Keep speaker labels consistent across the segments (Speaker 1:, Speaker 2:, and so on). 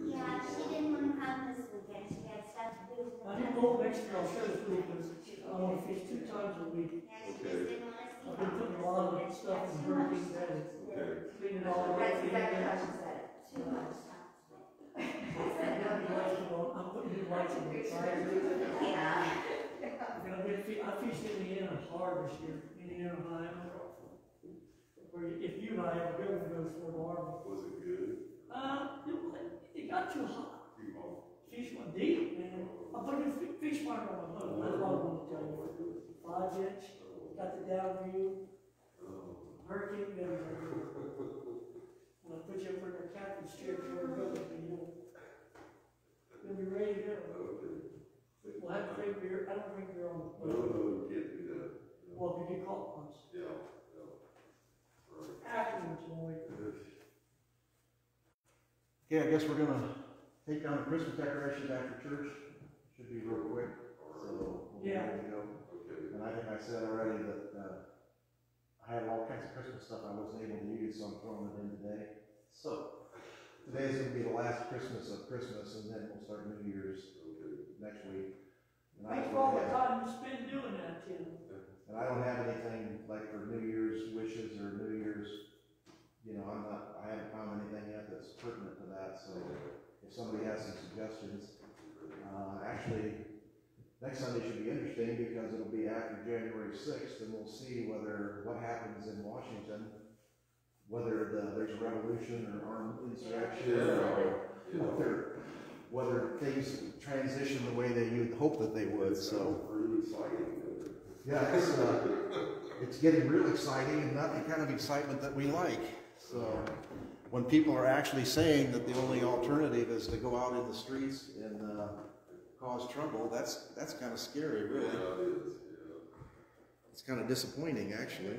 Speaker 1: Yeah, she didn't want to come this weekend. She had stuff to do.
Speaker 2: I didn't go to Mexico this week because I want to fish 2 times a week.
Speaker 1: Yeah, she just didn't want to see
Speaker 2: I've been putting a lot of stuff in hurricane bed, cleaning all the way.
Speaker 1: That's exactly how she said it. Too much stuff.
Speaker 2: I'm putting new lights in the fire.
Speaker 1: Yeah.
Speaker 2: I fished Indiana hard this year, Indiana, Ohio. Where if you and I ever go, we go to Fort Lauderdale.
Speaker 3: Was it good?
Speaker 2: It got too hot. Fish went deep, man. I put a new fish mark on my boat. That's what I want to tell you. 5 inch, got the down view, hurricane, everything. When I put you up for the captain's chair, you'll be ready to go. We'll have to drink beer. I don't drink beer on the boat.
Speaker 3: No, you can't do that.
Speaker 2: Well, if you get caught once.
Speaker 3: Yeah.
Speaker 2: Afterwards, when we.
Speaker 4: Okay, I guess we're going to take down the Christmas decorations after church. Should be real quick. So we'll be ready to go.
Speaker 3: Okay.
Speaker 4: And I think I said already that I had all kinds of Christmas stuff I wasn't able to use, so I'm throwing it in today. So today is going to be the last Christmas of Christmas, and then we'll start New Year's next week. And
Speaker 2: Thanks for all the time you spend doing that, Tim.
Speaker 4: And I don't have anything like for New Year's wishes or New Year's, I haven't found anything yet that's pertinent to that. So if somebody has some suggestions, actually, next Sunday should be interesting because it'll be after January 6th, and we'll see what happens in Washington, whether there's a revolution or armed insurrection, or whether things transition the way that you'd hope that they would. So, yeah, it's getting real exciting, and not the kind of excitement that we like. So, when people are actually saying that the only alternative is to go out in the streets and cause trouble, that's kind of scary, really.
Speaker 3: Yeah, it is. Yeah.
Speaker 4: It's kind of disappointing, actually.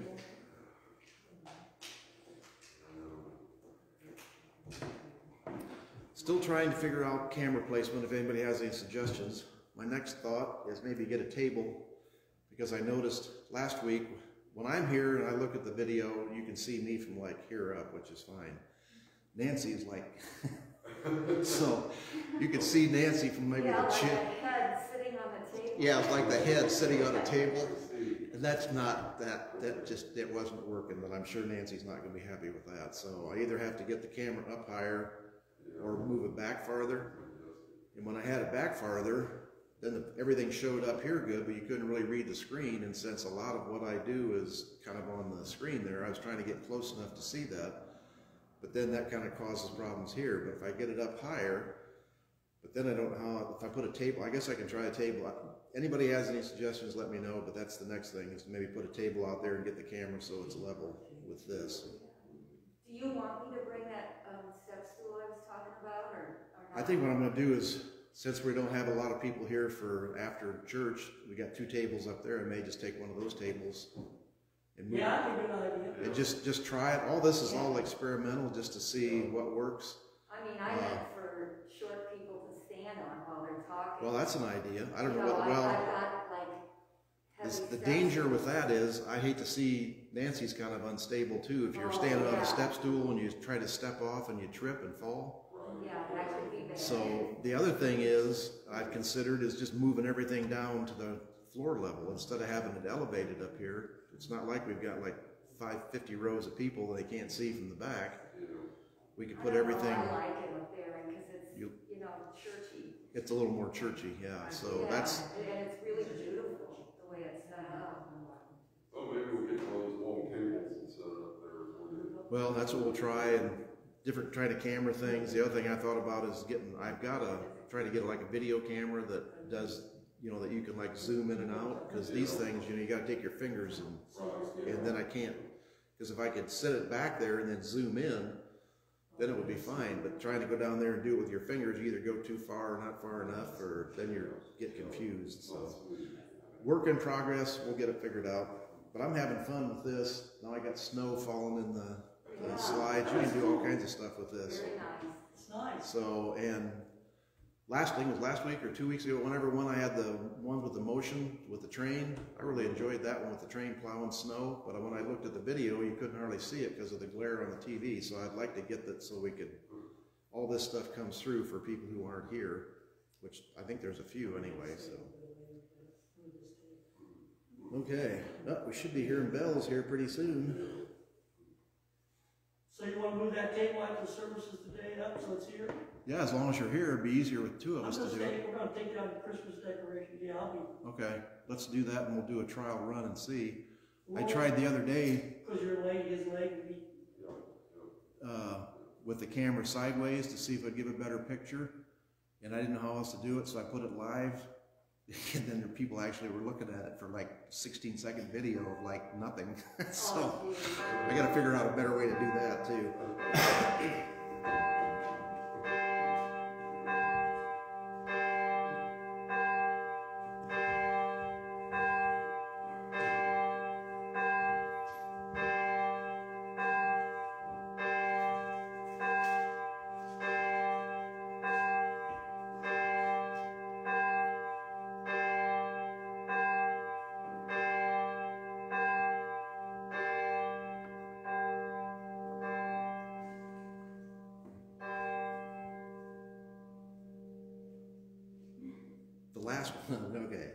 Speaker 4: Still trying to figure out camera placement if anybody has any suggestions. My next thought is maybe get a table, because I noticed last week when I'm here and I look at the video, you can see me from like here up, which is fine. Nancy is like, so you could see Nancy from maybe the chin.
Speaker 1: Like the head sitting on the table.
Speaker 4: Yeah, it's like the head sitting on a table. And that's not, it wasn't working, but I'm sure Nancy's not going to be happy with that. So I either have to get the camera up higher or move it back farther. And when I had it back farther, then everything showed up here good, but you couldn't really read the screen. And since a lot of what I do is kind of on the screen there, I was trying to get close enough to see that. But then that kind of causes problems here. But if I get it up higher, but then I don't know how, if I put a table, I guess I can try a table. Anybody has any suggestions, let me know, but that's the next thing, is to maybe put a table out there and get the camera so it's level with this.
Speaker 1: Do you want me to bring that step stool I was talking about, or not?
Speaker 4: I think what I'm going to do is, since we don't have a lot of people here for after church, we got 2 tables up there. I may just take one of those tables and move
Speaker 2: that's a good idea.
Speaker 4: and just try it. All this is all experimental, just to see what works.
Speaker 1: I mean, I meant for short people to stand on while they're talking.
Speaker 4: Well, that's an idea. I don't know.
Speaker 1: I've got, like,
Speaker 4: The danger with that is, I hate to see, Nancy's kind of unstable too. If you're standing on a step stool and you try to step off and you trip and fall.
Speaker 1: Yeah, that could be bad.
Speaker 4: So the other thing is, I've considered, is just moving everything down to the floor level instead of having it elevated up here. It's not like we've got like 50 rows of people that they can't see from the back. We could put everything.
Speaker 1: I like it up there because it's, churchy.
Speaker 4: It's a little more churchy, yeah. So
Speaker 1: yeah,
Speaker 4: that's.
Speaker 1: And it's really beautiful the way it's set up.
Speaker 3: Oh, maybe we'll get one of those long tables and set it up there for you.
Speaker 4: Well, that's what we'll try, and trying to camera things. The other thing I thought about is I've got to try to get like a video camera that does, that you can like zoom in and out, because these things, you got to take your fingers and then I can't, because if I could set it back there and then zoom in, then it would be fine. But trying to go down there and do it with your fingers, you either go too far or not far enough, or then you get confused. So work in progress. We'll get it figured out. But I'm having fun with this. Now I got snow falling in the slides. You can do all kinds of stuff with this.
Speaker 1: Very nice.
Speaker 2: It's nice.
Speaker 4: So, and last week or 2 weeks ago, whenever I had the ones with the motion with the train. I really enjoyed that one with the train plowing snow, but when I looked at the video, you couldn't hardly see it because of the glare on the TV, so I'd like to get that so we could, all this stuff comes through for people who aren't here, which I think there's a few anyway, so. Okay, we should be hearing bells here pretty soon.
Speaker 2: So you want to move that tape like the services today up so it's here?
Speaker 4: Yeah, as long as you're here, it'd be easier with two of us to do it.
Speaker 2: We're going to take down the Christmas decorations. Yeah, I'll be.
Speaker 4: Okay, let's do that and we'll do a trial run and see. I tried the other day.
Speaker 2: Because your leg, his leg would be.
Speaker 4: With the camera sideways to see if I'd give a better picture. And I didn't know how else to do it, so I put it live. And then the people actually were looking at it for like 16-second video of like nothing. So I got to figure out a better way to do that too. Last one, okay.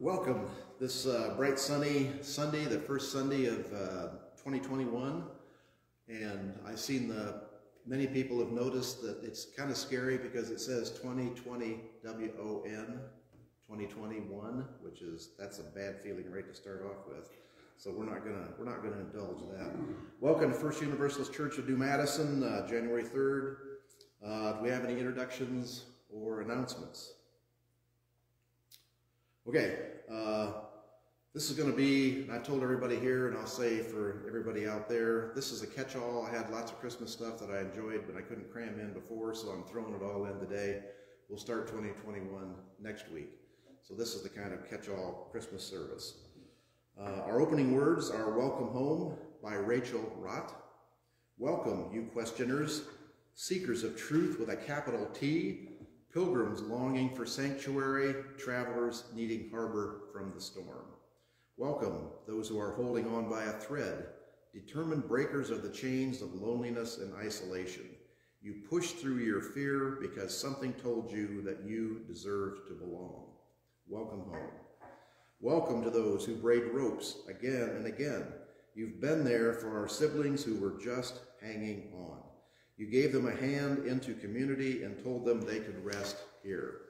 Speaker 4: Welcome this bright sunny Sunday, the first Sunday of 2021. And I've seen many people have noticed that it's kind of scary because it says 2020 WON, 2021, that's a bad feeling right to start off with. So we're not gonna indulge that. Welcome to First Universalist Church of New Madison, January 3rd. Do we have any introductions or announcements? Okay, this is going to be, and I told everybody here, and I'll say for everybody out there, this is a catch-all. I had lots of Christmas stuff that I enjoyed, but I couldn't cram in before, so I'm throwing it all in today. We'll start 2021 next week. So this is the kind of catch-all Christmas service. Our opening words are Welcome Home by Rachel Rott. Welcome, you questioners, seekers of truth with a capital T, pilgrims longing for sanctuary, travelers needing harbor from the storm. Welcome those who are holding on by a thread, determined breakers of the chains of loneliness and isolation. You push through your fear because something told you that you deserve to belong. Welcome home. Welcome to those who braid ropes again and again. You've been there for our siblings who were just hanging on. You gave them a hand into community and told them they could rest here.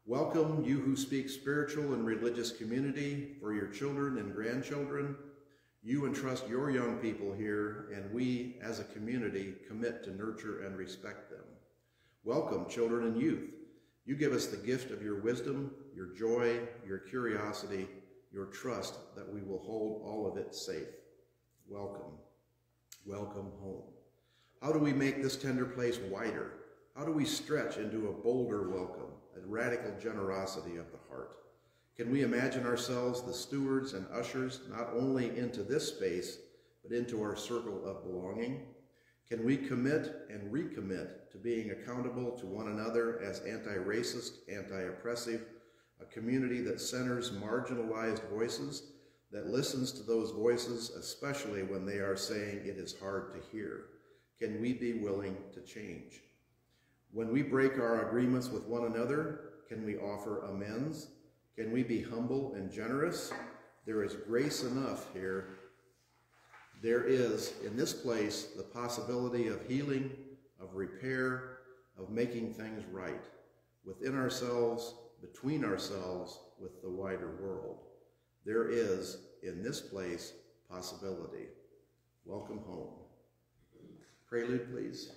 Speaker 4: Welcome, you who speak spiritual and religious community for your children and grandchildren. You entrust your young people here, and we, as a community, commit to nurture and respect them. Welcome, children and youth. You give us the gift of your wisdom, your joy, your curiosity, your trust that we will hold all of it safe. Welcome. Welcome home. How do we make this tender place wider? How do we stretch into a bolder welcome, a radical generosity of the heart? Can we imagine ourselves the stewards and ushers not only into this space, but into our circle of belonging? Can we commit and recommit to being accountable to one another as anti-racist, anti-oppressive, a community that centers marginalized voices, that listens to those voices, especially when they are saying it is hard to hear? Can we be willing to change? When we break our agreements with one another, can we offer amends? Can we be humble and generous? There is grace enough here. There is, in this place, the possibility of healing, of repair, of making things right, within ourselves, between ourselves, with the wider world. There is, in this place, possibility. Welcome home. Prelude, please.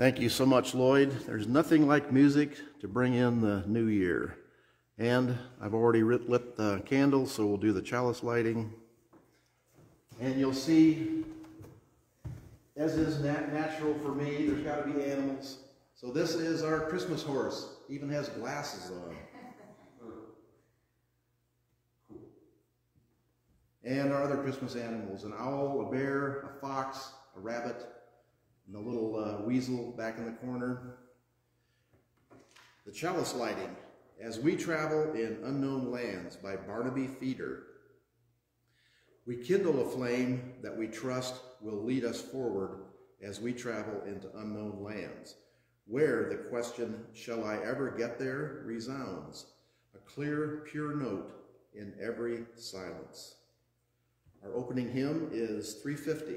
Speaker 4: Thank you so much, Lloyd. There's nothing like music to bring in the new year. And I've already lit the candles, so we'll do the chalice lighting. And you'll see, as is natural for me, there's got to be animals. So this is our Christmas horse. Even has glasses on. And our other Christmas animals, an owl, a bear, a fox, a rabbit, and a little weasel back in the corner. The chalice lighting, As We Travel in Unknown Lands by Barnaby Feeder. We kindle a flame that we trust will lead us forward as we travel into unknown lands, where the question, shall I ever get there, resounds, a clear, pure note in every silence. Our opening hymn is 350.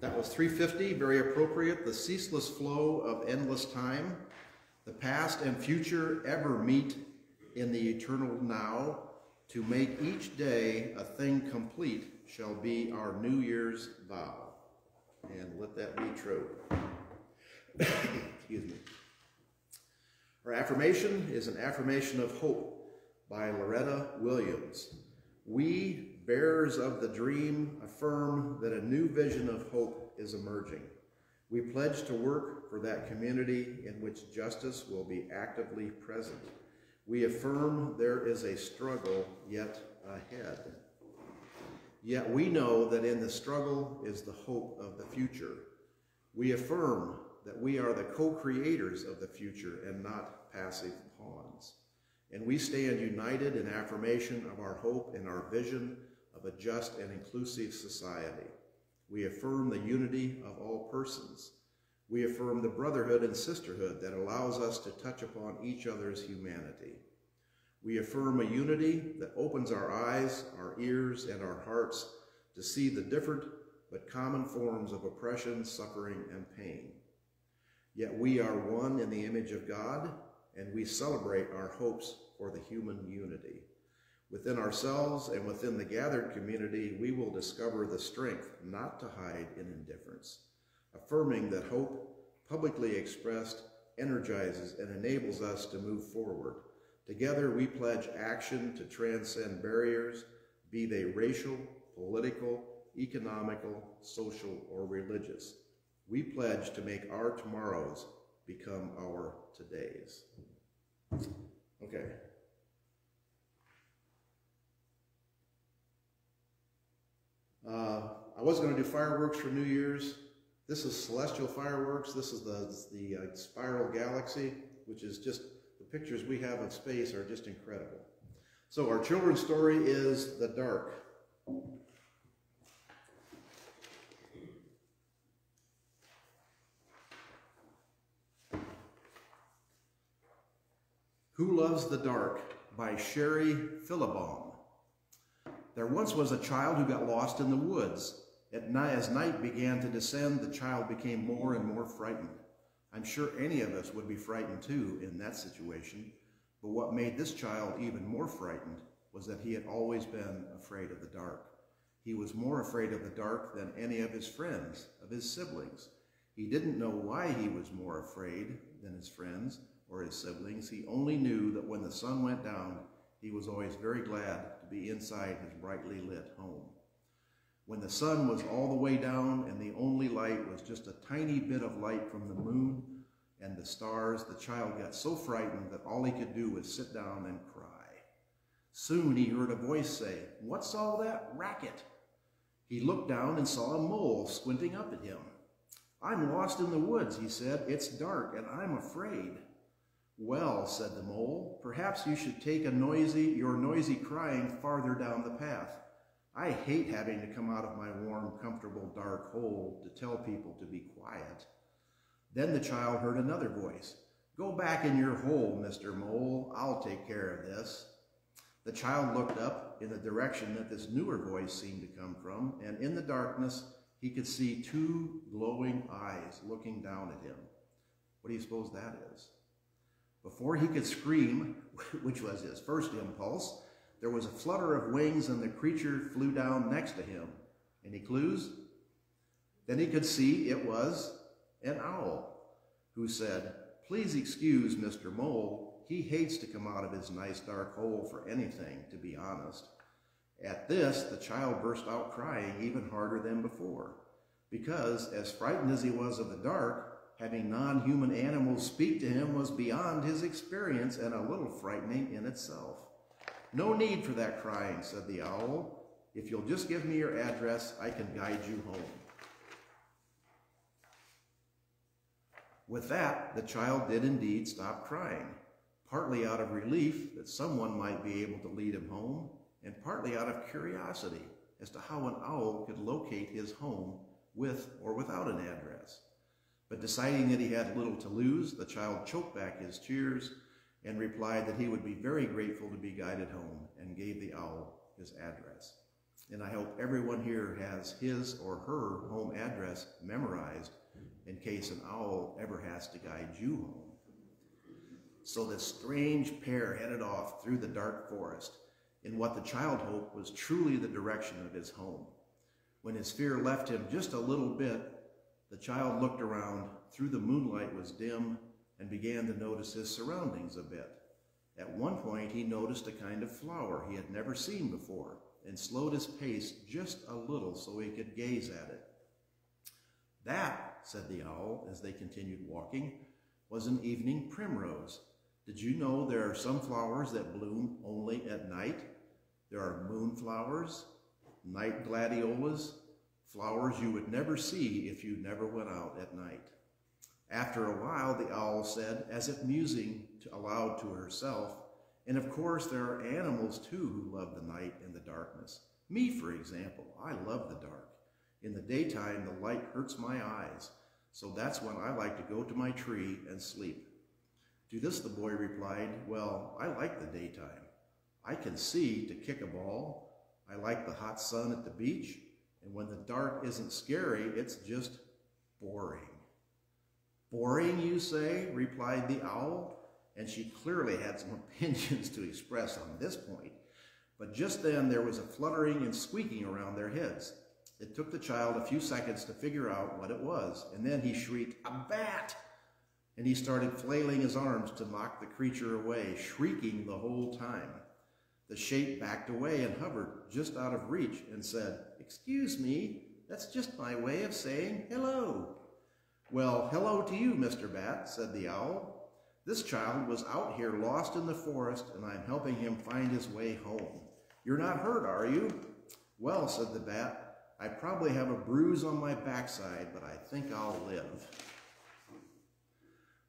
Speaker 4: That was 350, very appropriate. The ceaseless flow of endless time. The past and future ever meet in the eternal now. To make each day a thing complete shall be our New Year's vow. And let that be true. Excuse me. Our affirmation is an affirmation of hope by Loretta Williams. We, bearers of the dream, affirm that a new vision of hope is emerging. We pledge to work for that community in which justice will be actively present. We affirm there is a struggle yet ahead. Yet we know that in the struggle is the hope of the future. We affirm that we are the co-creators of the future and not passive pawns. And we stand united in affirmation of our hope and our vision of a just and inclusive society. We affirm the unity of all persons. We affirm the brotherhood and sisterhood that allows us to touch upon each other's humanity. We affirm a unity that opens our eyes, our ears, and our hearts to see the different but common forms of oppression, suffering, and pain. Yet we are one in the image of God, and we celebrate our hopes for the human unity. Within ourselves and within the gathered community, we will discover the strength not to hide in indifference, affirming that hope, publicly expressed, energizes and enables us to move forward. Together, we pledge action to transcend barriers, be they racial, political, economical, social, or religious. We pledge to make our tomorrows become our todays. Okay. I was going to do fireworks for New Year's. This is celestial fireworks. This is the spiral galaxy, which is just, the pictures we have of space are just incredible. So our children's story is The Dark. Who Loves the Dark by Sherry Philibon. There once was a child who got lost in the woods. As night began to descend, the child became more and more frightened. I'm sure any of us would be frightened too in that situation, but what made this child even more frightened was that he had always been afraid of the dark. He was more afraid of the dark than any of his friends, of his siblings. He didn't know why he was more afraid than his friends or his siblings. He only knew that when the sun went down, he was always very glad to be inside his brightly lit home. When the sun was all the way down and the only light was just a tiny bit of light from the moon and the stars, the child got so frightened that all he could do was sit down and cry. Soon he heard a voice say, "What's all that racket?" He looked down and saw a mole squinting up at him. "I'm lost in the woods," he said. "It's dark and I'm afraid." "Well," said the mole, "perhaps you should take your noisy crying farther down the path. I hate having to come out of my warm, comfortable, dark hole to tell people to be quiet." Then the child heard another voice. "Go back in your hole, Mr. Mole. I'll take care of this." The child looked up in the direction that this newer voice seemed to come from, and in the darkness, he could see two glowing eyes looking down at him. What do you suppose that is? Before he could scream, which was his first impulse, there was a flutter of wings and the creature flew down next to him. Any clues? Then he could see it was an owl, who said, "Please excuse Mr. Mole. He hates to come out of his nice dark hole for anything, to be honest." At this, the child burst out crying even harder than before, because as frightened as he was of the dark, having non-human animals speak to him was beyond his experience and a little frightening in itself. "No need for that crying," said the owl. "If you'll just give me your address, I can guide you home." With that, the child did indeed stop crying, partly out of relief that someone might be able to lead him home, and partly out of curiosity as to how an owl could locate his home with or without an address. But deciding that he had little to lose, the child choked back his tears and replied that he would be very grateful to be guided home, and gave the owl his address. And I hope everyone here has his or her home address memorized in case an owl ever has to guide you home. So this strange pair headed off through the dark forest in what the child hoped was truly the direction of his home. When his fear left him just a little bit, the child looked around. Through the moonlight was dim and began to notice his surroundings a bit. At one point, he noticed a kind of flower he had never seen before and slowed his pace just a little so he could gaze at it. "That," said the owl as they continued walking, "was an evening primrose. Did you know there are some flowers that bloom only at night? There are moonflowers, night gladiolas, flowers you would never see if you never went out at night." After a while, the owl said, as if musing aloud to herself, "And of course there are animals too who love the night and the darkness. Me, for example, I love the dark. In the daytime, the light hurts my eyes, so that's when I like to go to my tree and sleep." To this the boy replied, "Well, I like the daytime. I can see to kick a ball. I like the hot sun at the beach, and when the dark isn't scary, it's just boring." "Boring, you say?" replied the owl, and she clearly had some opinions to express on this point. But just then there was a fluttering and squeaking around their heads. It took the child a few seconds to figure out what it was, and then he shrieked, "A bat!" And he started flailing his arms to knock the creature away, shrieking the whole time. The shape backed away and hovered just out of reach and said, "Excuse me, that's just my way of saying hello." "Well, hello to you, Mr. Bat," said the owl. "This child was out here lost in the forest, and I'm helping him find his way home. You're not hurt, are you?" "Well," said the bat, "I probably have a bruise on my backside, but I think I'll live."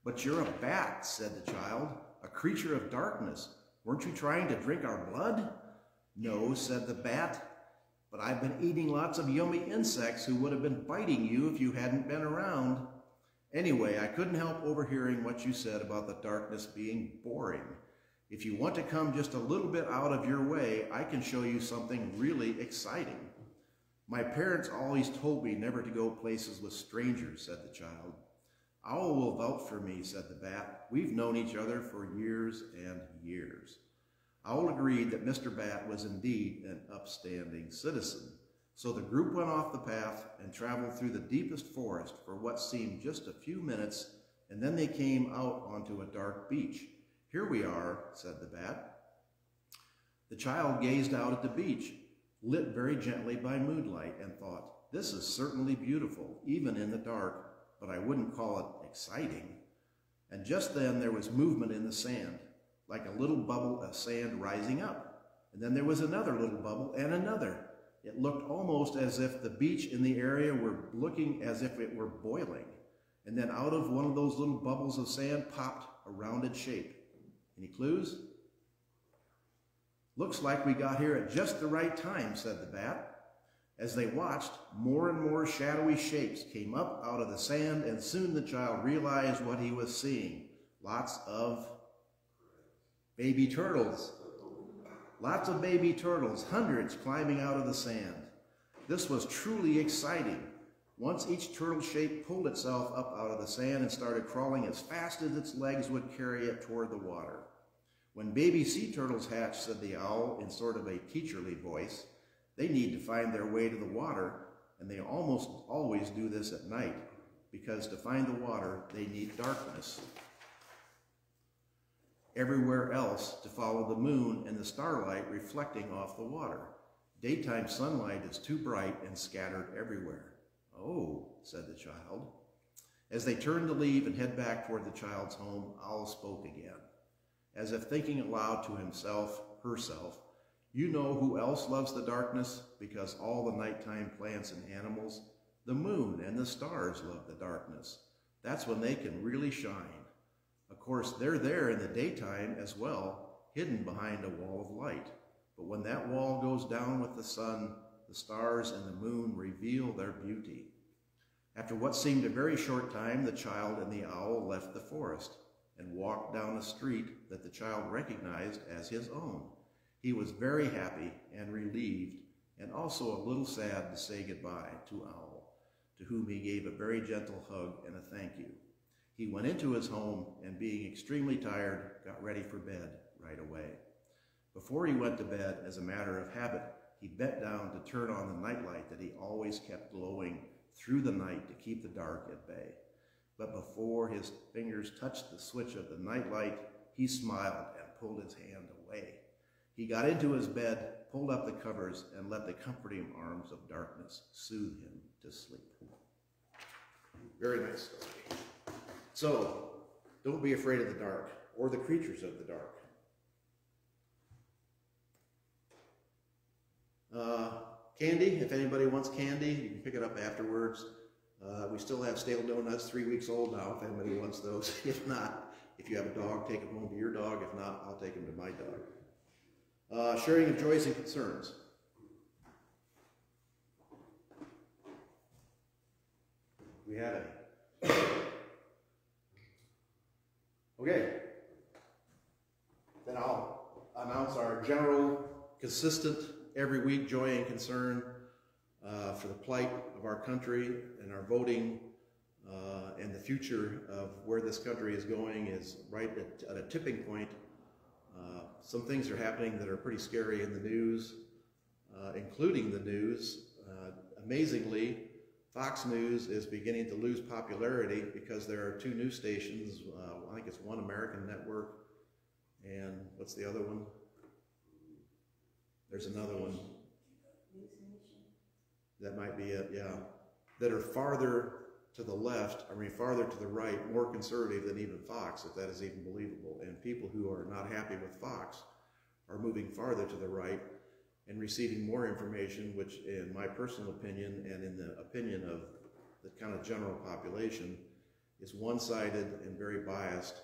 Speaker 4: "But you're a bat," said the child, "a creature of darkness. Weren't you trying to drink our blood?" "No," said the bat, "but I've been eating lots of yummy insects who would have been biting you if you hadn't been around. Anyway, I couldn't help overhearing what you said about the darkness being boring. If you want to come just a little bit out of your way, I can show you something really exciting." My parents always told me never to go places with strangers, said the child. Owl will vouch for me, said the bat. We've known each other for years and years. Owl agreed that Mr. Bat was indeed an upstanding citizen. So the group went off the path and traveled through the deepest forest for what seemed just a few minutes, and then they came out onto a dark beach. Here we are, said the bat. The child gazed out at the beach, lit very gently by moonlight, and thought, this is certainly beautiful, even in the dark, but I wouldn't call it exciting. And just then there was movement in the sand, like a little bubble of sand rising up. And then there was another little bubble and another. It looked almost as if the beach in the area were looking as if it were boiling. And then out of one of those little bubbles of sand popped a rounded shape. Any clues? Looks like we got here at just the right time, said the bat. As they watched, more and more shadowy shapes came up out of the sand, and soon the child realized what he was seeing. Lots of baby turtles. Lots of baby turtles, hundreds climbing out of the sand. This was truly exciting. Once each turtle shape pulled itself up out of the sand and started crawling as fast as its legs would carry it toward the water. When baby sea turtles hatch, said the owl in sort of a teacherly voice, they need to find their way to the water, and they almost always do this at night, because to find the water, they need darkness. Everywhere else to follow the moon and the starlight reflecting off the water. Daytime sunlight is too bright and scattered everywhere. Oh, said the child. As they turned to leave and head back toward the child's home, Owl spoke again, as if thinking aloud to himself, herself. You know who else loves the darkness? Because all the nighttime plants and animals, the moon and the stars love the darkness. That's when they can really shine. Of course, they're there in the daytime as well, hidden behind a wall of light. But when that wall goes down with the sun, the stars and the moon reveal their beauty. After what seemed a very short time, the child and the owl left the forest and walked down a street that the child recognized as his own. He was very happy and relieved, and also a little sad to say goodbye to Owl, to whom he gave a very gentle hug and a thank you. He went into his home and, being extremely tired, got ready for bed right away. Before he went to bed, as a matter of habit, he bent down to turn on the nightlight that he always kept glowing through the night to keep the dark at bay. But before his fingers touched the switch of the nightlight, he smiled and pulled his hand away. He got into his bed, pulled up the covers, and let the comforting arms of darkness soothe him to sleep. Very nice story. So, don't be afraid of the dark or the creatures of the dark. Candy, if anybody wants candy, you can pick it up afterwards. We still have stale donuts, 3 weeks old now, if anybody wants those. If not, if you have a dog, take them home to your dog. If not, I'll take them to my dog. Sharing of joys and concerns. We have any? Okay. Then I'll announce our general, consistent, every week joy and concern for the plight of our country and our voting and the future of where this country is going is right at a tipping point. Some things are happening that are pretty scary in the news, including the news. Amazingly, Fox News is beginning to lose popularity because there are 2 news stations. I think it's One American Network, and what's the other one? There's another one. That might be it, yeah. That are farther to the left, farther to the right, more conservative than even Fox, if that is even believable. And people who are not happy with Fox are moving farther to the right and receiving more information, which in my personal opinion and in the opinion of the kind of general population is one-sided and very biased.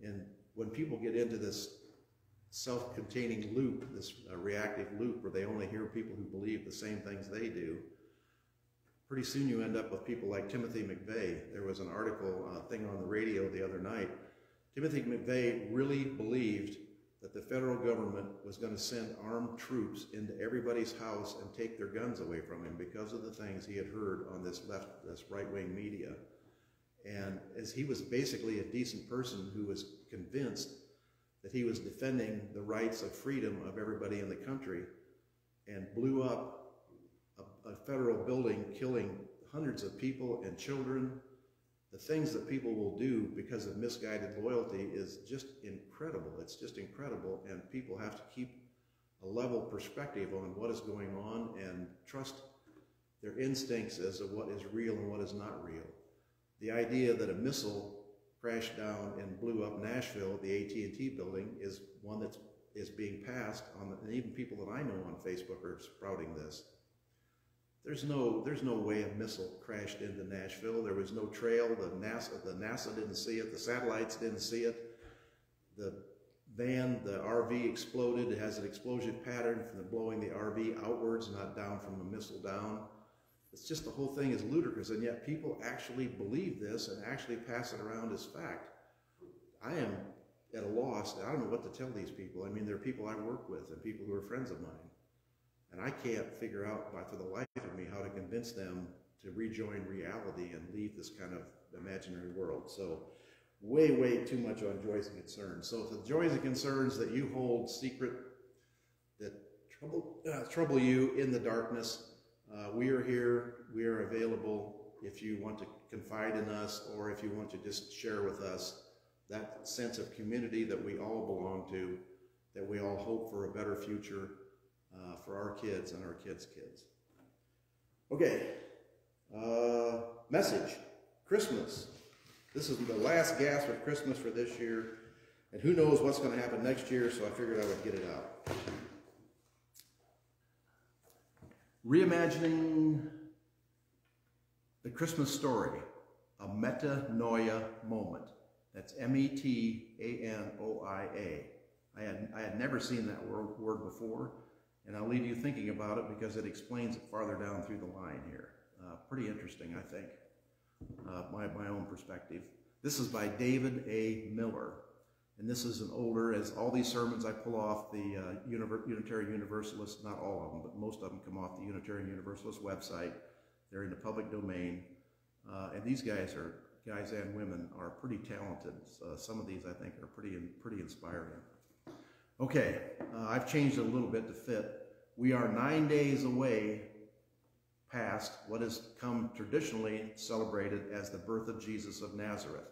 Speaker 4: And when people get into this self-containing loop, this reactive loop where they only hear people who believe the same things they do, pretty soon you end up with people like Timothy McVeigh. There was an article thing on the radio the other night. Timothy McVeigh really believed that the federal government was going to send armed troops into everybody's house and take their guns away from him because of the things he had heard on this right-wing media. And as he was basically a decent person who was convinced that he was defending the rights of freedom of everybody in the country, and blew up a federal building, killing hundreds of people and children. The things that people will do because of misguided loyalty is just incredible. It's just incredible, and people have to keep a level perspective on what is going on and trust their instincts as to what is real and what is not real. The idea that a missile crashed down and blew up Nashville, the AT&T building, is one that is being passed on, and even people that I know on Facebook are sprouting this. There's no way a missile crashed into Nashville. There was no trail. The NASA didn't see it. The satellites didn't see it. The van, the RV exploded. It has an explosion pattern from blowing the RV outwards, not down from a missile down. It's just, the whole thing is ludicrous, and yet people actually believe this and actually pass it around as fact. I am at a loss. I don't know what to tell these people. I mean, they're people I work with and people who are friends of mine. And I can't figure out for the life of me how to convince them to rejoin reality and leave this kind of imaginary world. So way, way too much on joys and concerns. So if the joys and concerns that you hold secret, that trouble you in the darkness, we are here. We are available if you want to confide in us, or if you want to just share with us that sense of community that we all belong to, that we all hope for a better future for our kids and our kids' kids. Okay, message, Christmas. This is the last gasp of Christmas for this year, and who knows what's going to happen next year, so I figured I would get it out. Reimagining the Christmas story, a metanoia moment. That's M-E-T-A-N-O-I-A. I had never seen that word before, and I'll leave you thinking about it because it explains it farther down through the line here. Pretty interesting, I think, my own perspective. This is by David A. Miller, and this is an older, as all these sermons I pull off the Unitarian Universalist, not all of them, but most of them come off the Unitarian Universalist website. They're in the public domain, and these guys and women are pretty talented. Some of these I think are pretty inspiring. Okay, I've changed it a little bit to fit. We are 9 days away past what has come traditionally celebrated as the birth of Jesus of Nazareth.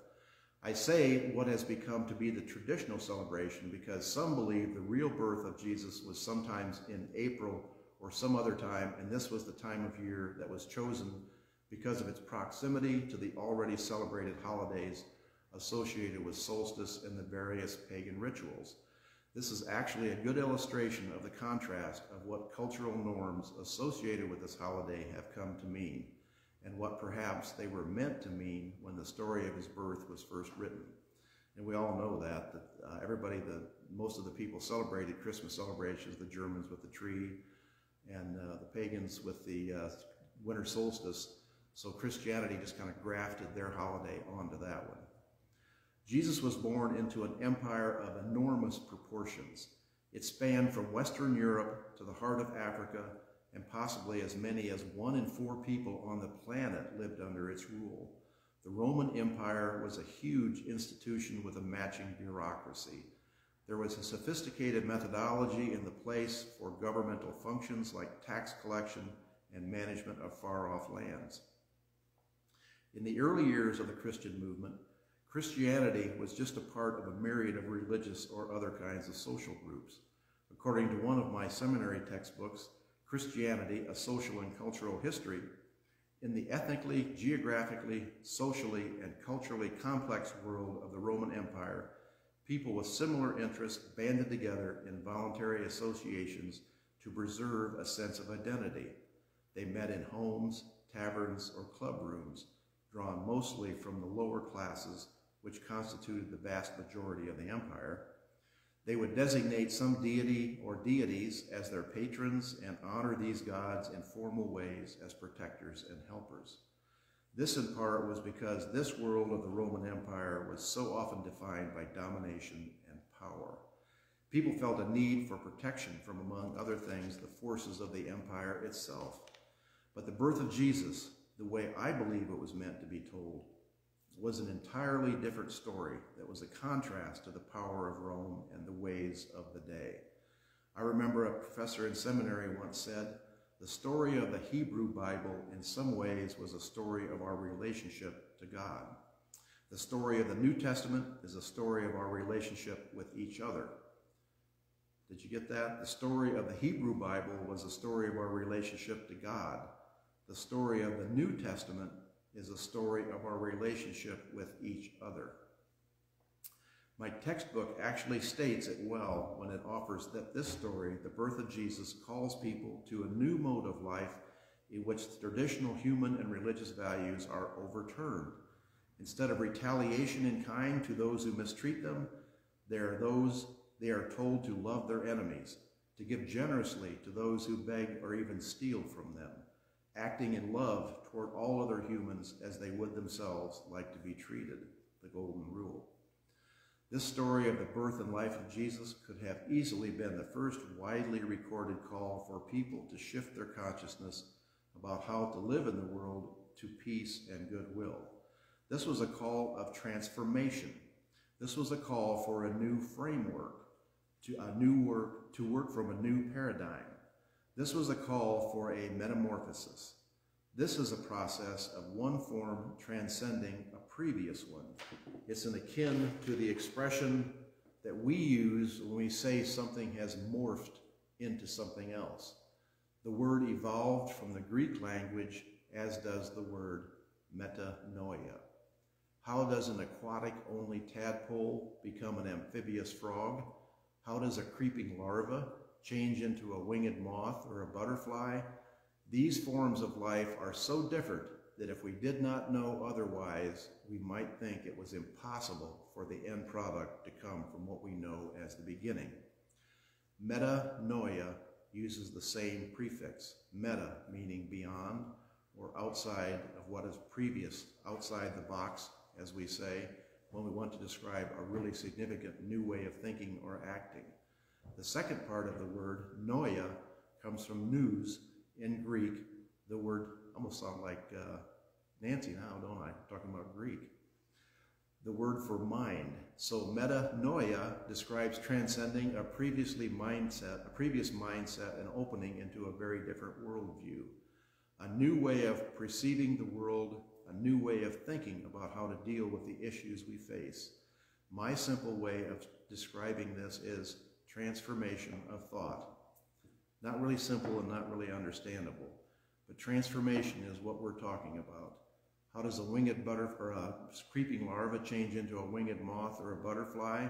Speaker 4: I say what has become to be the traditional celebration because some believe the real birth of Jesus was sometimes in April or some other time, and this was the time of year that was chosen because of its proximity to the already celebrated holidays associated with solstice and the various pagan rituals. This is actually a good illustration of the contrast of what cultural norms associated with this holiday have come to mean, and what perhaps they were meant to mean when the story of his birth was first written. And we all know that most of the people celebrated Christmas celebrations, the Germans with the tree, and the pagans with the winter solstice. So Christianity just kind of grafted their holiday onto that one. Jesus was born into an empire of enormous proportions. It spanned from Western Europe to the heart of Africa, and possibly as many as 1 in 4 people on the planet lived under its rule. The Roman Empire was a huge institution with a matching bureaucracy. There was a sophisticated methodology in the place for governmental functions like tax collection and management of far-off lands. In the early years of the Christian movement, Christianity was just a part of a myriad of religious or other kinds of social groups. According to one of my seminary textbooks, Christianity, A Social and Cultural History, in the ethnically, geographically, socially, and culturally complex world of the Roman Empire, people with similar interests banded together in voluntary associations to preserve a sense of identity. They met in homes, taverns, or club rooms, drawn mostly from the lower classes, which constituted the vast majority of the empire. They would designate some deity or deities as their patrons and honor these gods in formal ways as protectors and helpers. This in part was because this world of the Roman Empire was so often defined by domination and power. People felt a need for protection from, among other things, the forces of the empire itself. But the birth of Jesus, the way I believe it was meant to be told, was an entirely different story that was a contrast to the power of Rome and the ways of the day. I remember a professor in seminary once said, "The story of the Hebrew Bible in some ways was a story of our relationship to God. The story of the New Testament is a story of our relationship with each other." Did you get that? The story of the Hebrew Bible was a story of our relationship to God. The story of the New Testament is a story of our relationship with each other. My textbook actually states it well when it offers that this story, the birth of Jesus, calls people to a new mode of life in which the traditional human and religious values are overturned. Instead of retaliation in kind to those who mistreat them, they are told to love their enemies, to give generously to those who beg or even steal from them, acting in love toward all other humans as they would themselves like to be treated, the golden rule. This story of the birth and life of Jesus could have easily been the first widely recorded call for people to shift their consciousness about how to live in the world to peace and goodwill. This was a call of transformation. This was a call for a new framework, to work from a new paradigm. This was a call for a metamorphosis. This is a process of one form transcending a previous one. It's an akin to the expression that we use when we say something has morphed into something else. The word evolved from the Greek language, as does the word metanoia. How does an aquatic-only tadpole become an amphibious frog? How does a creeping larva change into a winged moth or a butterfly? These forms of life are so different that if we did not know otherwise, we might think it was impossible for the end product to come from what we know as the beginning. Metanoia uses the same prefix, meta meaning beyond or outside of what is previous, outside the box, as we say, when we want to describe a really significant new way of thinking or acting. The second part of the word, noia, comes from nous in Greek. The word, almost sound like Nancy now, don't I? Talking about Greek. The word for mind. So metanoia describes transcending a previous mindset and opening into a very different worldview. A new way of perceiving the world, a new way of thinking about how to deal with the issues we face. My simple way of describing this is transformation of thought. Not really simple and not really understandable, but transformation is what we're talking about. How does a winged butterfly or a creeping larva change into a winged moth or a butterfly?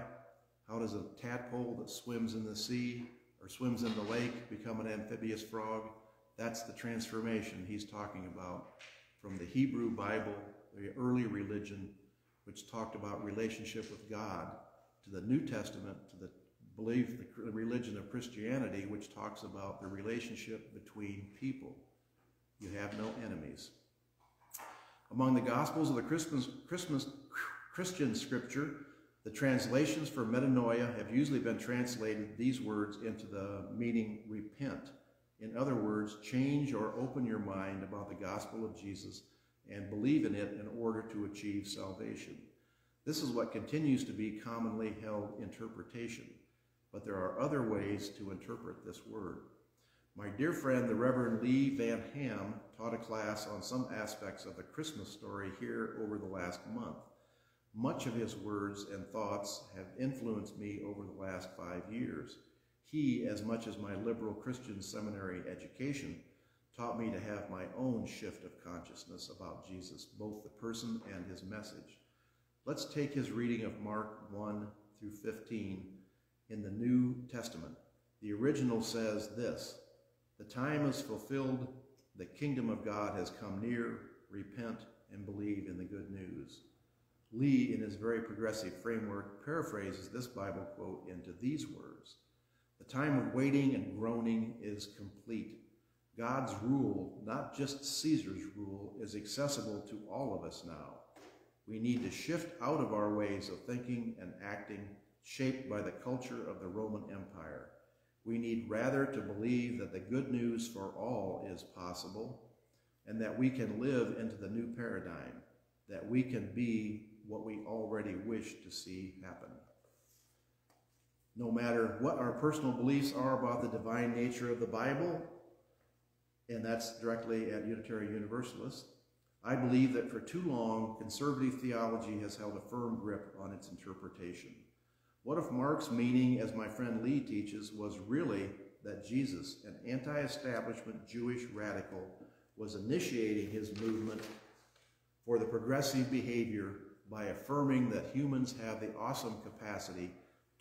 Speaker 4: How does a tadpole that swims in the sea or swims in the lake become an amphibious frog? That's the transformation he's talking about from the Hebrew Bible, the early religion, which talked about relationship with God, to the New Testament, to the religion of Christianity, which talks about the relationship between people. You have no enemies. Among the Gospels of the Christian scripture, the translations for metanoia have usually been translated these words into the meaning repent. In other words, change or open your mind about the gospel of Jesus and believe in it in order to achieve salvation. This is what continues to be commonly held interpretation, but there are other ways to interpret this word. My dear friend, the Reverend Lee Van Ham, taught a class on some aspects of the Christmas story here over the last month. Much of his words and thoughts have influenced me over the last 5 years. He, as much as my liberal Christian seminary education, taught me to have my own shift of consciousness about Jesus, both the person and his message. Let's take his reading of Mark 1 through 15 in the New Testament. The original says this: "The time is fulfilled, the kingdom of God has come near, repent and believe in the good news." Lee, in his very progressive framework, paraphrases this Bible quote into these words: "The time of waiting and groaning is complete. God's rule, not just Caesar's rule, is accessible to all of us now. We need to shift out of our ways of thinking and acting, shaped by the culture of the Roman Empire. We need rather to believe that the good news for all is possible, and that we can live into the new paradigm, that we can be what we already wish to see happen. No matter what our personal beliefs are about the divine nature of the Bible, and that's directly at Unitarian Universalist, I believe that for too long, conservative theology has held a firm grip on its interpretation. What if Mark's meaning, as my friend Lee teaches, was really that Jesus, an anti-establishment Jewish radical, was initiating his movement for the progressive behavior by affirming that humans have the awesome capacity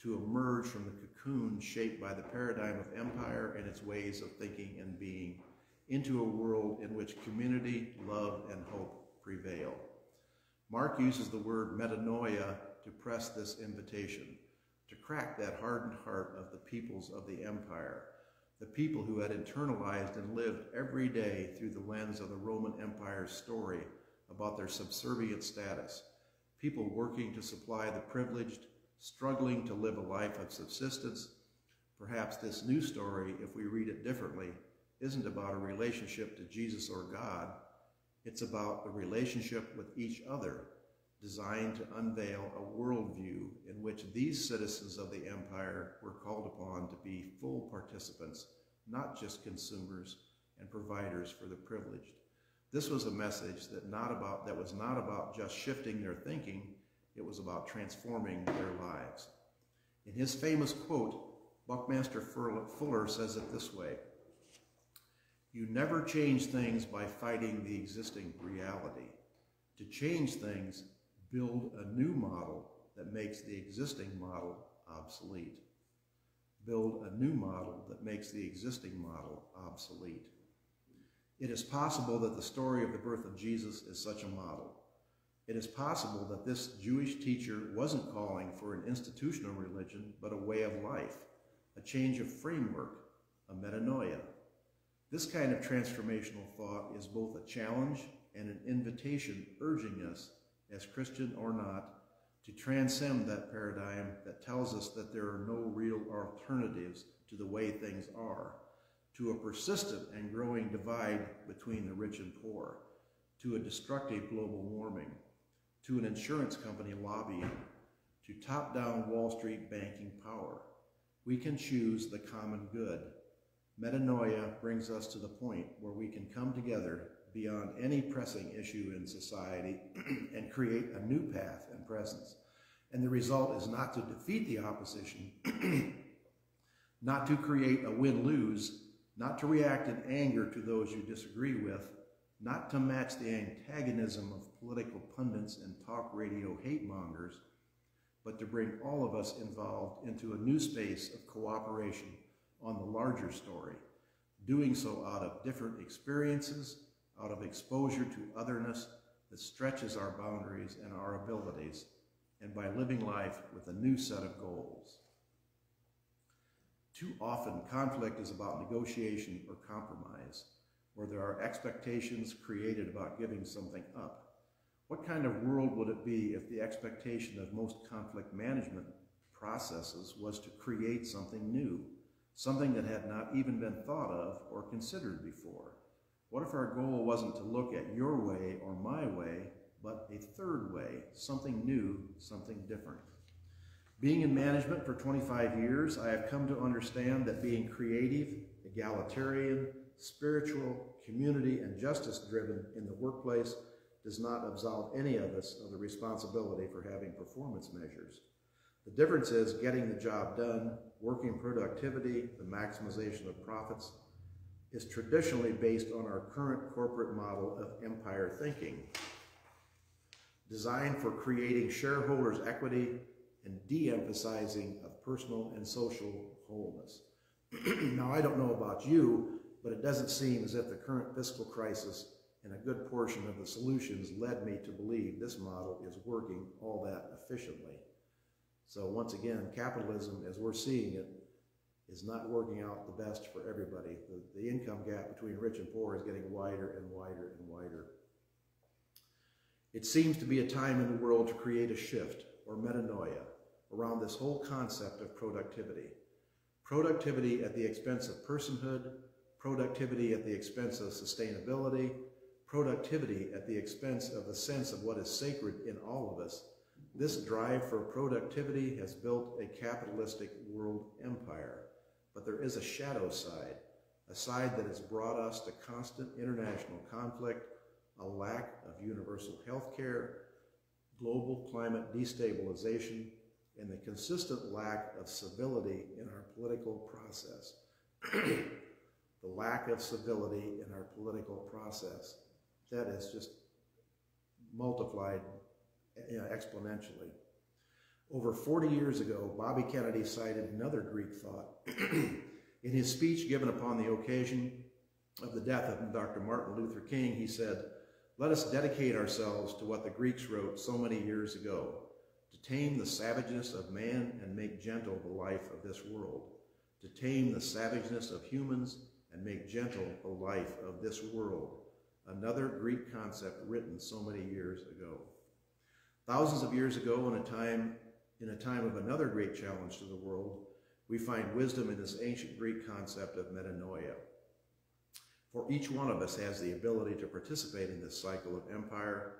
Speaker 4: to emerge from the cocoon shaped by the paradigm of empire and its ways of thinking and being into a world in which community, love, and hope prevail. Mark uses the word metanoia to press this invitation, to crack that hardened heart of the peoples of the empire, the people who had internalized and lived every day through the lens of the Roman Empire's story about their subservient status, people working to supply the privileged, struggling to live a life of subsistence. Perhaps this new story, if we read it differently, isn't about a relationship to Jesus or God. It's about a relationship with each other, designed to unveil a worldview in which these citizens of the empire were called upon to be full participants, not just consumers and providers for the privileged. This was a message that was not about just shifting their thinking, it was about transforming their lives. In his famous quote, Buckminster Fuller says it this way: "You never change things by fighting the existing reality. To change things, build a new model that makes the existing model obsolete." Build a new model that makes the existing model obsolete. It is possible that the story of the birth of Jesus is such a model. It is possible that this Jewish teacher wasn't calling for an institutional religion, but a way of life, a change of framework, a metanoia. This kind of transformational thought is both a challenge and an invitation urging us, as Christian or not, to transcend that paradigm that tells us that there are no real alternatives to the way things are, to a persistent and growing divide between the rich and poor, to a destructive global warming, to an insurance company lobbying, to top-down Wall Street banking power. We can choose the common good. Metanoia brings us to the point where we can come together beyond any pressing issue in society and create a new path and presence. And the result is not to defeat the opposition, not to create a win-lose, not to react in anger to those you disagree with, not to match the antagonism of political pundits and talk radio hate mongers, but to bring all of us involved into a new space of cooperation on the larger story, doing so out of different experiences, out of exposure to otherness that stretches our boundaries and our abilities, and by living life with a new set of goals. Too often, conflict is about negotiation or compromise, where there are expectations created about giving something up. What kind of world would it be if the expectation of most conflict management processes was to create something new, something that had not even been thought of or considered before? What if our goal wasn't to look at your way or my way, but a third way, something new, something different? Being in management for 25 years, I have come to understand that being creative, egalitarian, spiritual, community, and justice-driven in the workplace does not absolve any of us of the responsibility for having performance measures. The difference is getting the job done, working productivity, the maximization of profits, is traditionally based on our current corporate model of empire thinking, designed for creating shareholders' equity and de-emphasizing of personal and social wholeness. Now, I don't know about you, but it doesn't seem as if the current fiscal crisis and a good portion of the solutions led me to believe this model is working all that efficiently. So once again, capitalism, as we're seeing it, is not working out the best for everybody. The income gap between rich and poor is getting wider and wider and wider. It seems to be a time in the world to create a shift, or metanoia, around this whole concept of productivity. Productivity at the expense of personhood, productivity at the expense of sustainability, productivity at the expense of the sense of what is sacred in all of us. This drive for productivity has built a capitalistic world empire. But there is a shadow side, a side that has brought us to constant international conflict, a lack of universal health care, global climate destabilization, and the consistent lack of civility in our political process. The lack of civility in our political process. That is just multiplied exponentially. Over 40 years ago, Bobby Kennedy cited another Greek thought. In his speech given upon the occasion of the death of Dr. Martin Luther King, he said, "Let us dedicate ourselves to what the Greeks wrote so many years ago, to tame the savageness of man and make gentle the life of this world, to tame the savageness of humans and make gentle the life of this world." Another Greek concept written so many years ago. Thousands of years ago, in a time of another great challenge to the world, we find wisdom in this ancient Greek concept of metanoia. For each one of us has the ability to participate in this cycle of empire,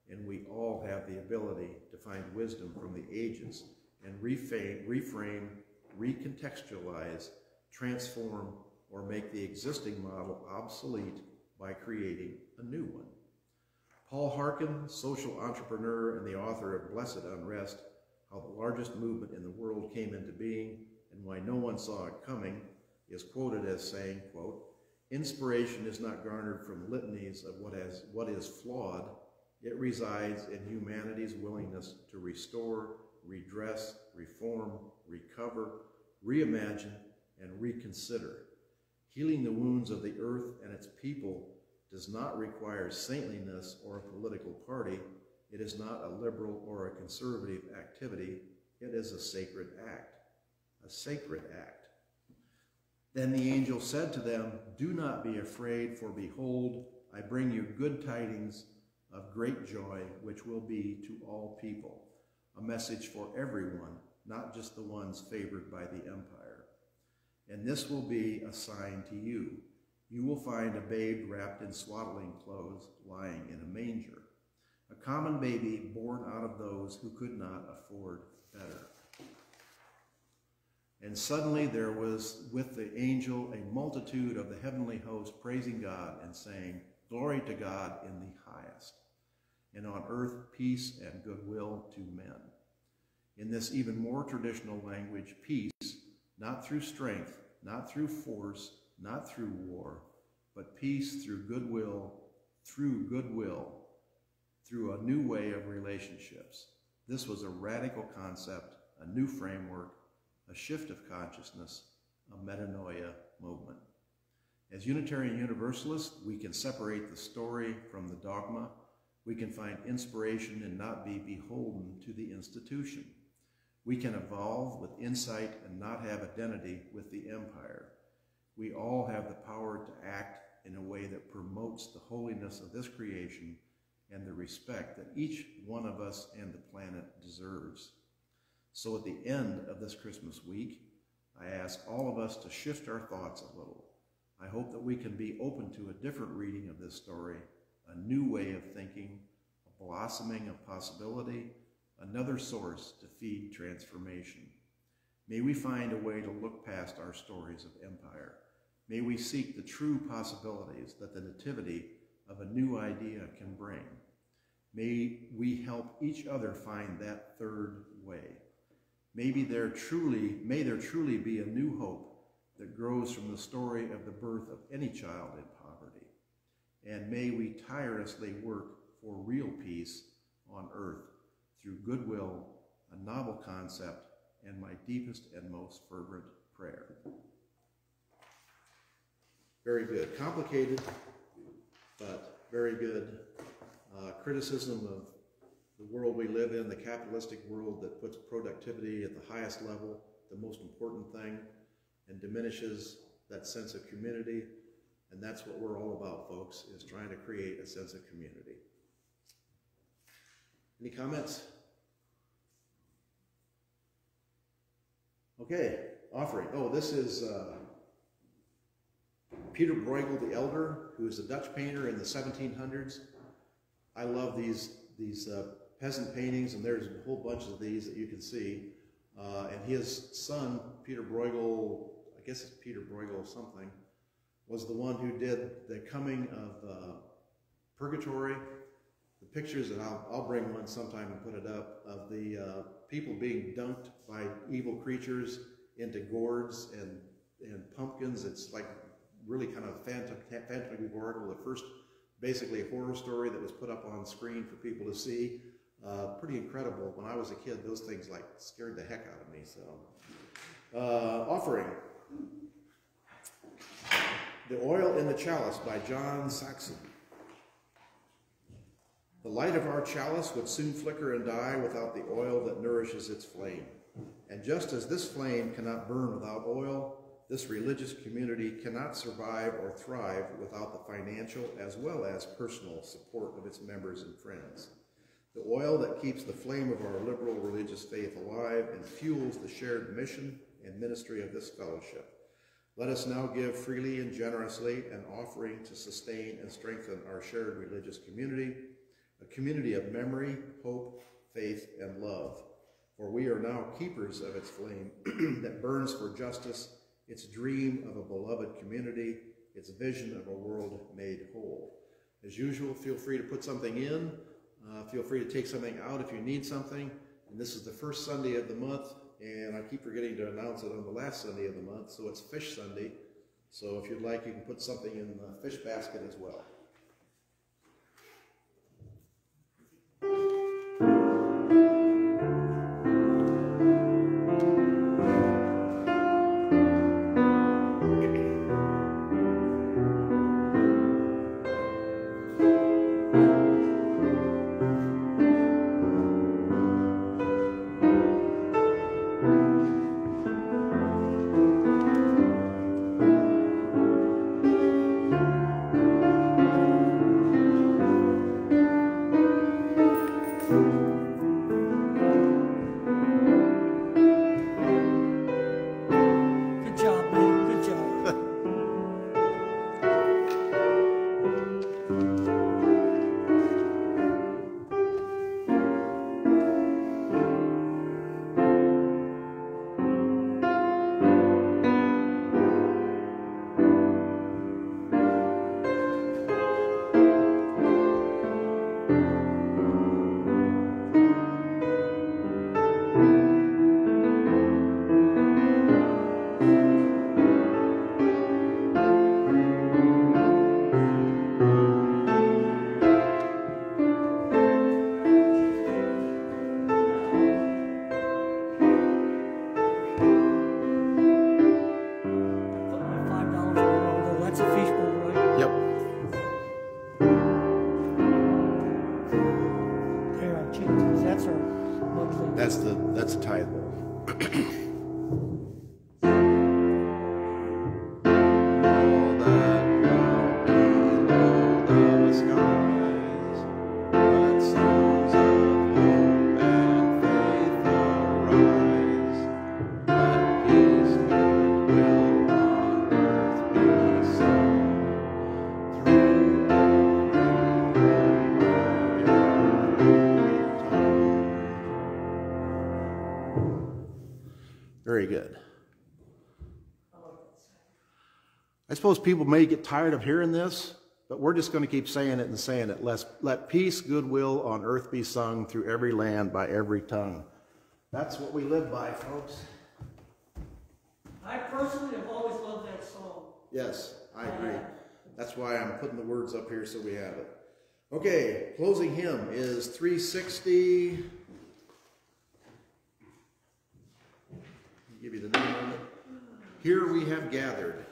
Speaker 4: and we all have the ability to find wisdom from the ages and reframe, recontextualize, transform, or make the existing model obsolete by creating a new one. Paul Harkin, social entrepreneur and the author of Blessed Unrest, How the Largest Movement in the World Came into Being and Why No One Saw It Coming, is quoted as saying, quote, "Inspiration is not garnered from litanies of what is flawed. It resides in humanity's willingness to restore, redress, reform, recover, reimagine, and reconsider. Healing the wounds of the earth and its people does not require saintliness or a political party. It is not a liberal or a conservative activity. It is a sacred act. A sacred act. Then the angel said to them, 'Do not be afraid, for behold, I bring you good tidings of great joy, which will be to all people.' A message for everyone, not just the ones favored by the empire. 'And this will be a sign to you. You will find a babe wrapped in swaddling clothes, lying in a manger, a common baby born out of those who could not afford better.' And suddenly there was with the angel a multitude of the heavenly host praising God and saying, 'Glory to God in the highest, and on earth peace and goodwill to men.' In this even more traditional language, peace, not through strength, not through force, not through war, but peace through goodwill, through a new way of relationships. This was a radical concept, a new framework, a shift of consciousness, a metanoia movement. As Unitarian Universalists, we can separate the story from the dogma. We can find inspiration and not be beholden to the institution. We can evolve with insight and not have identity with the empire. We all have the power to act in a way that promotes the holiness of this creation and the respect that each one of us and the planet deserves. So at the end of this Christmas week, I ask all of us to shift our thoughts a little. I hope that we can be open to a different reading of this story, a new way of thinking, a blossoming of possibility, another source to feed transformation. May we find a way to look past our stories of empire. May we seek the true possibilities that the nativity of a new idea can bring. May we help each other find that third way. May there truly be a new hope that grows from the story of the birth of any child in poverty. And may we tirelessly work for real peace on earth through goodwill, a novel concept, and my deepest and most fervent prayer. Very good. Complicated, but very good criticism of the world we live in, the capitalistic world that puts productivity at the highest level, the most important thing, and diminishes that sense of community. And that's what we're all about, folks, is trying to create a sense of community. Any comments? Okay, offering. Oh, this is Peter Bruegel the Elder, who is a Dutch painter in the 1700s. I love these peasant paintings, and there's a whole bunch of these that you can see. And his son, Peter Bruegel, I guess it's Peter Bruegel something, was the one who did the coming of Purgatory. The pictures, and I'll bring one sometime and put it up, of the people being dunked by evil creatures into gourds and pumpkins. It's like really kind of phantasmagorical. The first, basically, a horror story that was put up on screen for people to see. Pretty incredible. When I was a kid, those things like scared the heck out of me. So, offering. The Oil in the Chalice by John Saxon. The light of our chalice would soon flicker and die without the oil that nourishes its flame. And just as this flame cannot burn without oil, this religious community cannot survive or thrive without the financial as well as personal support of its members and friends. The oil that keeps the flame of our liberal religious faith alive and fuels the shared mission and ministry of this fellowship. Let us now give freely and generously an offering to sustain and strengthen our shared religious community, a community of memory, hope, faith, and love. For we are now keepers of its flame that burns for justice, its dream of a beloved community, its vision of a world made whole. As usual, feel free to put something in. Feel free to take something out if you need something. And this is the first Sunday of the month, and I keep forgetting to announce it on the last Sunday of the month, so it's Fish Sunday. So if you'd like, you can put something in the fish basket as well. That's a tithe bowl. Very good. I suppose people may get tired of hearing this, but we're just going to keep saying it and saying it. Let peace, goodwill on earth be sung through every land by every tongue. That's what we live by, folks.
Speaker 2: I personally have always loved that song.
Speaker 4: Yes, I agree. That's why I'm putting the words up here so we have it. Okay, closing hymn is 360. Give you the name of it. Here we have gathered.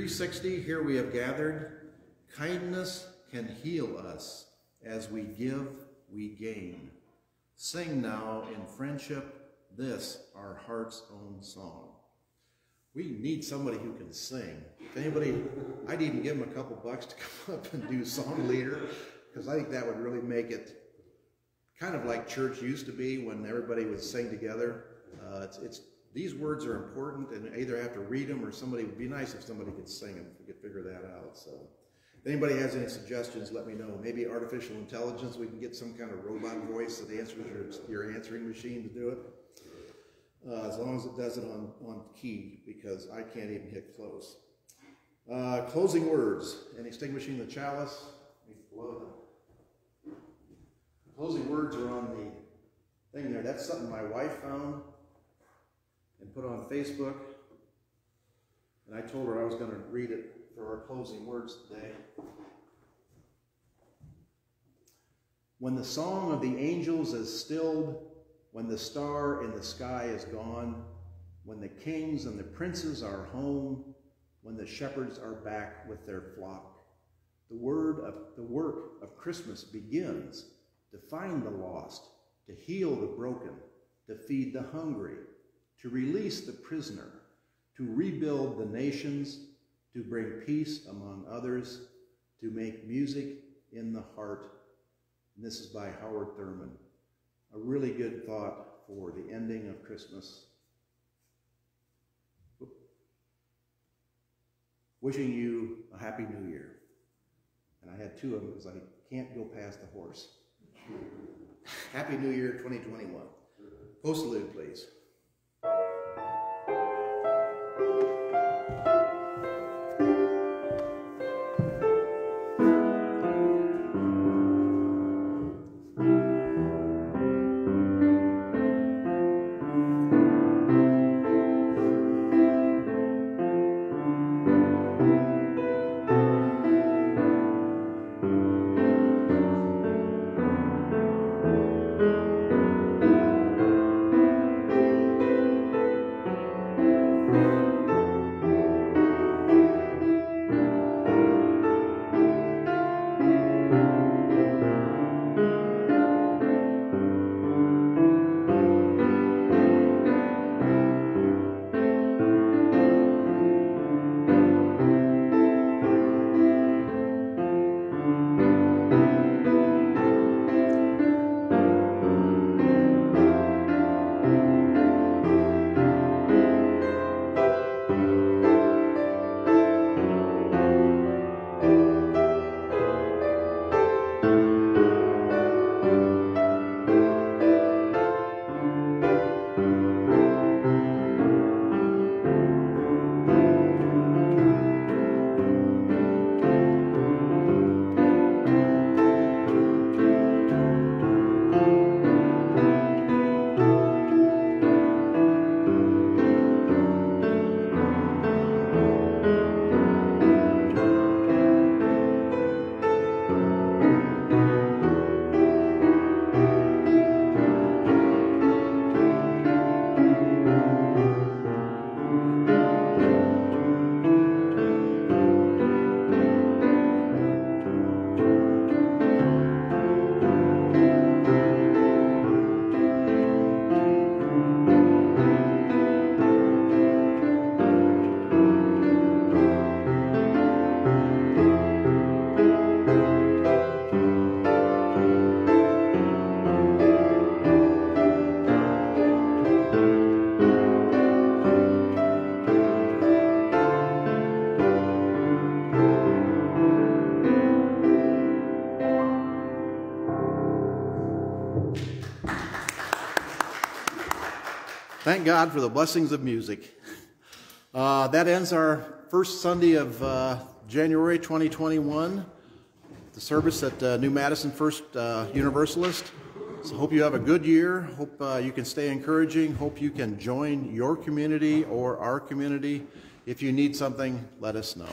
Speaker 4: 360, here we have gathered. Kindness can heal us. As we give, we gain. Sing now in friendship this, our heart's own song. We need somebody who can sing. If anybody, I'd even give them a couple bucks to come up and do song leader, because I think that would really make it kind of like church used to be when everybody would sing together. These words are important, and either have to read them or somebody, would be nice if somebody could sing them, if we could figure that out. So if anybody has any suggestions, let me know. Maybe artificial intelligence, we can get some kind of robot voice that answers your answering machine to do it. As long as it does it on key, because I can't even hit close. Closing words, and extinguishing the chalice. Let me blow them. Closing words are on the thing there. That's something my wife found and put on Facebook. And I told her I was going to read it for our closing words today. When the song of the angels is stilled, when the star in the sky is gone, when the kings and the princes are home, when the shepherds are back with their flock, the work of Christmas begins to find the lost, to heal the broken, to feed the hungry, to release the prisoner, to rebuild the nations, to bring peace among others, to make music in the heart. And this is by Howard Thurman. A really good thought for the ending of Christmas. Wishing you a Happy New Year. And I had two of them because I can't go past the horse. Happy New Year 2021. Postlude, please. thank God for the blessings of music. That ends our first Sunday of January 2021, the service at New Madison First Universalist. So hope you have a good year. Hope you can stay encouraging. Hope you can join your community or our community. If you need something, let us know.